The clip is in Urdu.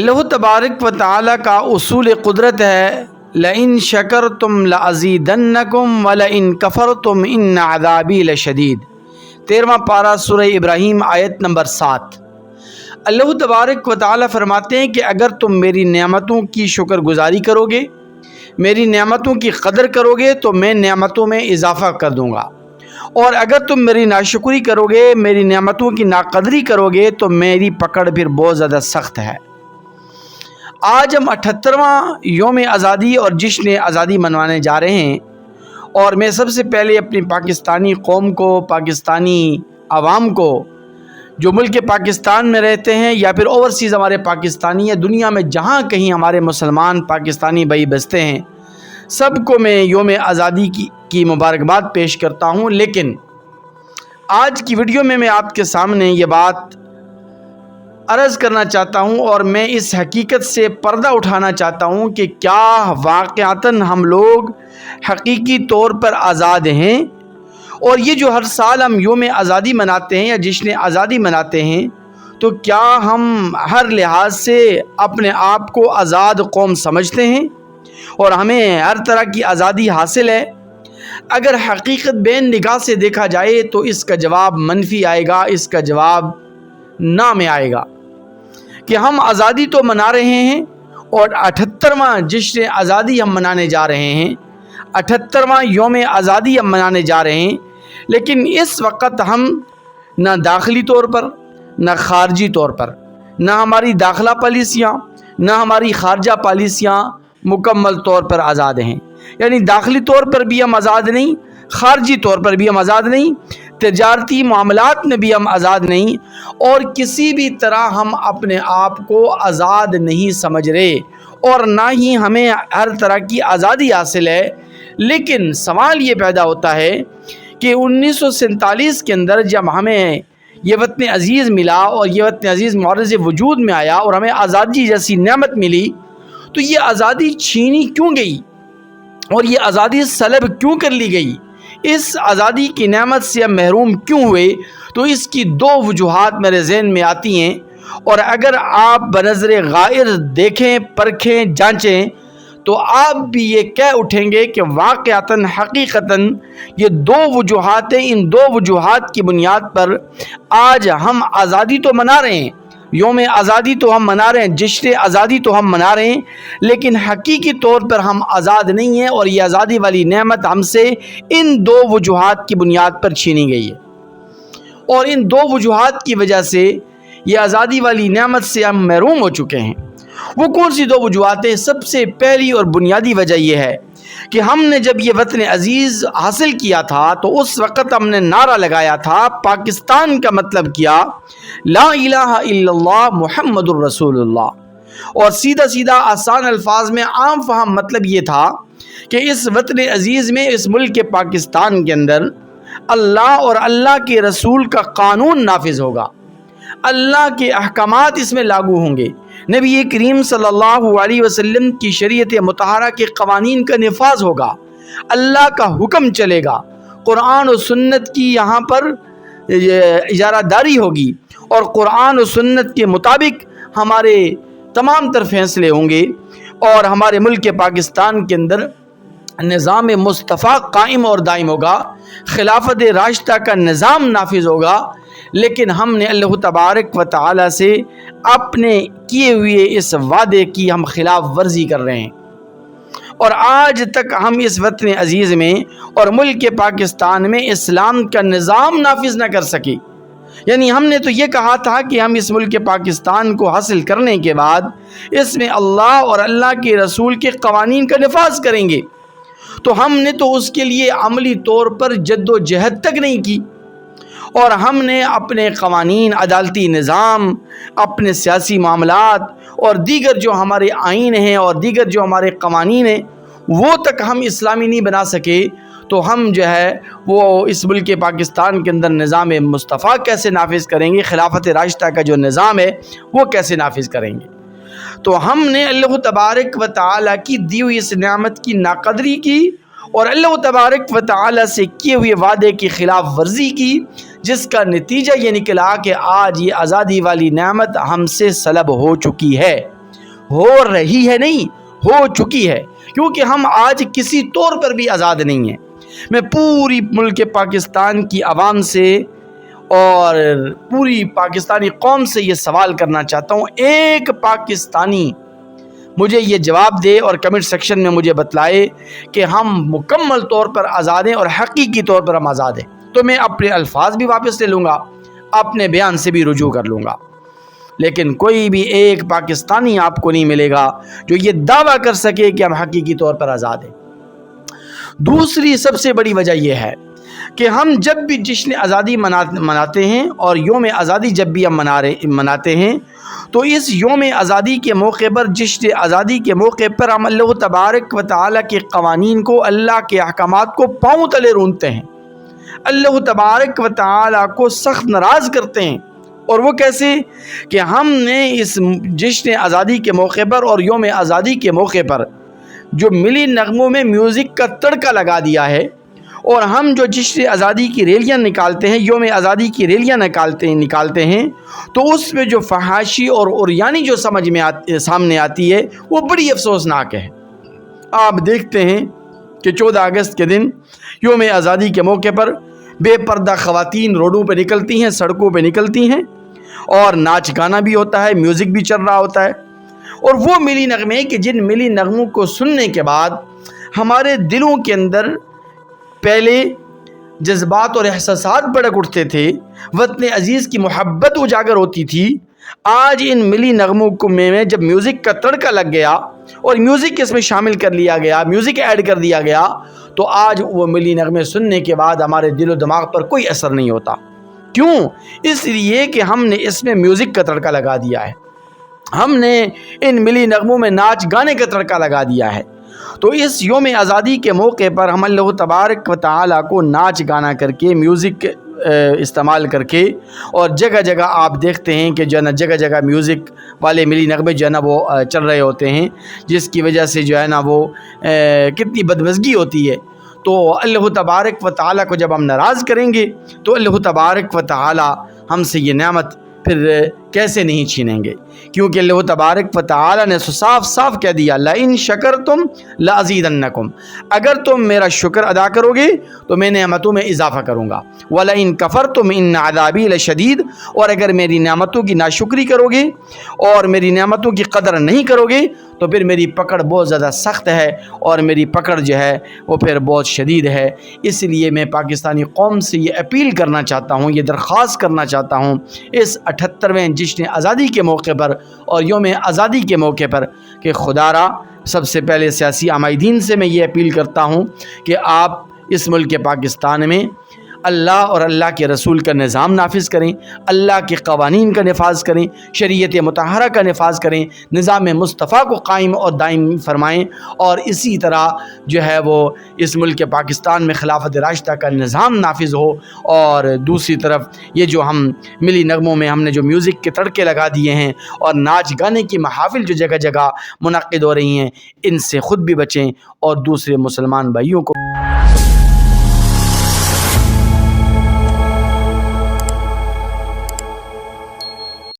اللہ تبارک و تعالی کا اصول قدرت ہے لئن شکرتم لازیدنکم ولئن کفرتم ان عذابی لشدید۔ 13واں پارہ سورہ ابراہیم آیت نمبر 7۔ اللہ تبارک و تعالی فرماتے ہیں کہ اگر تم میری نعمتوں کی شکر گزاری کرو گے، میری نعمتوں کی قدر کرو گے تو میں نعمتوں میں اضافہ کر دوں گا، اور اگر تم میری ناشکری کرو گے، میری نعمتوں کی ناقدری کرو گے تو میری پکڑ پھر بہت زیادہ سخت ہے۔ آج ہم 78واں یوم آزادی اور جشن آزادی منوانے جا رہے ہیں، اور میں سب سے پہلے اپنی پاکستانی قوم کو، پاکستانی عوام کو جو ملک پاکستان میں رہتے ہیں یا پھر اوورسیز ہمارے پاکستانی یا دنیا میں جہاں کہیں ہمارے مسلمان پاکستانی بھائی بستے ہیں، سب کو میں یوم آزادی کی مبارکباد پیش کرتا ہوں۔ لیکن آج کی ویڈیو میں آپ کے سامنے یہ بات عرض کرنا چاہتا ہوں اور میں اس حقیقت سے پردہ اٹھانا چاہتا ہوں کہ کیا واقعتاً ہم لوگ حقیقی طور پر آزاد ہیں؟ اور یہ جو ہر سال ہم یوم آزادی مناتے ہیں یا جشن آزادی مناتے ہیں، تو کیا ہم ہر لحاظ سے اپنے آپ کو آزاد قوم سمجھتے ہیں اور ہمیں ہر طرح کی آزادی حاصل ہے؟ اگر حقیقت بین نگاہ سے دیکھا جائے تو اس کا جواب منفی آئے گا، اس کا جواب نہ میں آئے گا کہ ہم آزادی تو منا رہے ہیں اور 78واں جشن آزادی ہم منانے جا رہے ہیں، 78واں یوم آزادی ہم منانے جا رہے ہیں، لیکن اس وقت ہم نہ داخلی طور پر، نہ خارجی طور پر، نہ ہماری داخلہ پالیسیاں، نہ ہماری خارجہ پالیسیاں مکمل طور پر آزاد ہیں۔ یعنی داخلی طور پر بھی ہم آزاد نہیں، خارجی طور پر بھی ہم آزاد نہیں، تجارتی معاملات میں بھی ہم آزاد نہیں، اور کسی بھی طرح ہم اپنے آپ کو آزاد نہیں سمجھ رہے، اور نہ ہی ہمیں ہر طرح کی آزادی حاصل ہے۔ لیکن سوال یہ پیدا ہوتا ہے کہ 1947 کے اندر جب ہمیں یہ وطن عزیز ملا اور یہ وطن عزیز معرض وجود میں آیا اور ہمیں آزادی جیسی نعمت ملی، تو یہ آزادی چھینی کیوں گئی اور یہ آزادی سلب کیوں کر لی گئی؟ اس آزادی کی نعمت سے ہم محروم کیوں ہوئے؟ تو اس کی دو وجوہات میرے ذہن میں آتی ہیں، اور اگر آپ بنظر غائر دیکھیں، پرکھیں، جانچیں تو آپ بھی یہ کہہ اٹھیں گے کہ واقعتاً حقیقتاً یہ دو وجوہات ہیں، ان دو وجوہات کی بنیاد پر آج ہم آزادی تو منا رہے ہیں، یوم آزادی تو ہم منا رہے ہیں، جشن آزادی تو ہم منا رہے ہیں، لیکن حقیقی طور پر ہم آزاد نہیں ہیں، اور یہ آزادی والی نعمت ہم سے ان دو وجوہات کی بنیاد پر چھینی گئی ہے، اور ان دو وجوہات کی وجہ سے یہ آزادی والی نعمت سے ہم محروم ہو چکے ہیں۔ وہ کون سی دو وجوہات ہیں؟ سب سے پہلی اور بنیادی وجہ یہ ہے کہ ہم نے جب یہ وطن عزیز حاصل کیا تھا تو اس وقت ہم نے نعرہ لگایا تھا، پاکستان کا مطلب کیا؟ لا الہ الا اللہ محمد الرسول اللہ، اور سیدھا سیدھا آسان الفاظ میں عام فہم مطلب یہ تھا کہ اس وطن عزیز میں، اس ملک پاکستان کے اندر اللہ اور اللہ کے رسول کا قانون نافذ ہوگا، اللہ کے احکامات اس میں لاگو ہوں گے، نبی کریم صلی اللہ علیہ وسلم کی شریعت مطہرہ کے قوانین کا نفاذ ہوگا، اللہ کا حکم چلے گا، قرآن و سنت کی یہاں پر اجارہ داری ہوگی، اور قرآن و سنت کے مطابق ہمارے تمام تر فیصلے ہوں گے، اور ہمارے ملک پاکستان کے اندر نظام مصطفیٰ قائم اور دائم ہوگا، خلافت راشدہ کا نظام نافذ ہوگا۔ لیکن ہم نے اللہ تبارک و تعالی سے اپنے کیے ہوئے اس وعدے کی ہم خلاف ورزی کر رہے ہیں، اور آج تک ہم اس وطن عزیز میں اور ملک پاکستان میں اسلام کا نظام نافذ نہ کر سکے۔ یعنی ہم نے تو یہ کہا تھا کہ ہم اس ملک پاکستان کو حاصل کرنے کے بعد اس میں اللہ اور اللہ کے رسول کے قوانین کا نفاذ کریں گے، تو ہم نے تو اس کے لیے عملی طور پر جد و جہد تک نہیں کی، اور ہم نے اپنے قوانین، عدالتی نظام، اپنے سیاسی معاملات اور دیگر جو ہمارے آئین ہیں اور دیگر جو ہمارے قوانین ہیں وہ تک ہم اسلامی نہیں بنا سکے، تو ہم جو ہے وہ اس ملک پاکستان کے اندر نظام مصطفیٰ کیسے نافذ کریں گے، خلافت راشدہ کا جو نظام ہے وہ کیسے نافذ کریں گے؟ تو ہم نے اللہ تبارک و تعالی کی دی ہوئی اس نعمت کی ناقدری کی، اور اللہ تبارک و تعالی سے کیے ہوئے وعدے کی خلاف ورزی کی، جس کا نتیجہ یہ نکلا کہ آج یہ آزادی والی نعمت ہم سے سلب ہو چکی ہے۔ ہو رہی ہے نہیں، ہو چکی ہے، کیونکہ ہم آج کسی طور پر بھی آزاد نہیں ہیں۔ میں پوری ملک پاکستان کی عوام سے اور پوری پاکستانی قوم سے یہ سوال کرنا چاہتا ہوں، ایک پاکستانی مجھے یہ جواب دے اور کمنٹ سیکشن میں مجھے بتلائے کہ ہم مکمل طور پر آزاد ہیں اور حقیقی طور پر ہم آزاد ہیں، تو میں اپنے الفاظ بھی واپس لے لوں گا، اپنے بیان سے بھی رجوع کر لوں گا۔ لیکن کوئی بھی ایک پاکستانی آپ کو نہیں ملے گا جو یہ دعویٰ کر سکے کہ ہم حقیقی طور پر آزاد ہیں۔ دوسری سب سے بڑی وجہ یہ ہے کہ ہم جب بھی جشن آزادی مناتے ہیں اور یوم آزادی جب بھی ہم مناتے ہیں تو اس یوم آزادی کے موقع پر، جشن آزادی کے موقع پر ہم اللہ تبارک و تعالیٰ کے قوانین کو، اللہ کے احکامات کو پاؤں تلے رونتے ہیں، اللہ تبارک و تعالیٰ کو سخت ناراض کرتے ہیں۔ اور وہ کیسے کہ ہم نے اس جشن آزادی کے موقع پر اور یوم آزادی کے موقع پر جو ملی نغموں میں میوزک کا تڑکا لگا دیا ہے، اور ہم جو جشن آزادی کی ریلیاں نکالتے ہیں، یوم آزادی کی ریلیاں نکالتے ہیں تو اس میں جو فحاشی اور عریانی جو سامنے آتی ہے وہ بڑی افسوسناک ہے۔ آپ دیکھتے ہیں کہ 14 اگست کے دن یوم آزادی کے موقع پر بے پردہ خواتین روڈوں پہ نکلتی ہیں، سڑکوں پہ نکلتی ہیں، اور ناچ گانا بھی ہوتا ہے، میوزک بھی چل رہا ہوتا ہے، اور وہ ملی نغمے کہ جن ملی نغموں کو سننے کے بعد ہمارے دلوں کے اندر پہلے جذبات اور احساسات بھڑک اٹھتے تھے، وطن عزیز کی محبت اجاگر ہوتی تھی۔ آج ان ملی نغموں میں جب میوزک کا تڑکا لگ گیا اور میوزک اس میں شامل کر لیا گیا، میوزک ایڈ کر دیا گیا، تو آج وہ ملی نغمے سننے کے بعد ہمارے دل و دماغ پر کوئی اثر نہیں ہوتا۔ کیوں؟ اس لیے کہ ہم نے اس میں میوزک کا تڑکا لگا دیا ہے، ہم نے ان ملی نغموں میں ناچ گانے کا تڑکا لگا دیا ہے۔ تو اس یوم آزادی کے موقع پر ہم اللہ تبارک و تعالیٰ کو ناچ گانا کر کے، میوزک استعمال کر کے، اور جگہ جگہ آپ دیکھتے ہیں کہ جو ہے نا جگہ جگہ میوزک والے ملی نغمے جو ہے نا وہ چل رہے ہوتے ہیں، جس کی وجہ سے جو ہے نا وہ کتنی بدمزگی ہوتی ہے۔ تو اللہ تبارک و تعالیٰ کو جب ہم ناراض کریں گے تو اللہ تبارک و تعالیٰ ہم سے یہ نعمت پھر کیسے نہیں چھینیں گے، کیونکہ اللہ تبارک و تعالیٰ نے صاف صاف کہہ دیا لَإِن شَكَرْتُمْ لَأَزِيدَنَّكُمْ، اگر تم میرا شکر ادا کرو گے تو میں نعمتوں میں اضافہ کروں گا، وَلَئِن كَفَرْتُمْ إِنَّ عَذَابِي لَشَدِيدٌ، اور اگر میری نعمتوں کی ناشکری کرو گے اور میری نعمتوں کی قدر نہیں کرو گے تو پھر میری پکڑ بہت زیادہ سخت ہے، اور میری پکڑ جو ہے وہ پھر بہت شدید ہے۔ اس لیے میں پاکستانی قوم سے یہ اپیل کرنا چاہتا ہوں، یہ درخواست کرنا چاہتا ہوں اس 78ویں جشن آزادی کے موقع پر اور یوم آزادی کے موقع پر کہ خدا را سب سے پہلے سیاسی عمائدین سے میں یہ اپیل کرتا ہوں کہ آپ اس ملک پاکستان میں اللہ اور اللہ کے رسول کا نظام نافذ کریں، اللہ کے قوانین کا نفاذ کریں، شریعت مطہرہ کا نفاذ کریں، نظام مصطفیٰ کو قائم اور دائم فرمائیں، اور اسی طرح جو ہے وہ اس ملک پاکستان میں خلافت راشدہ کا نظام نافذ ہو۔ اور دوسری طرف یہ جو ہم ملی نغموں میں ہم نے جو میوزک کے تڑکے لگا دیے ہیں اور ناچ گانے کی محافل جو جگہ جگہ منعقد ہو رہی ہیں، ان سے خود بھی بچیں اور دوسرے مسلمان بھائیوں کو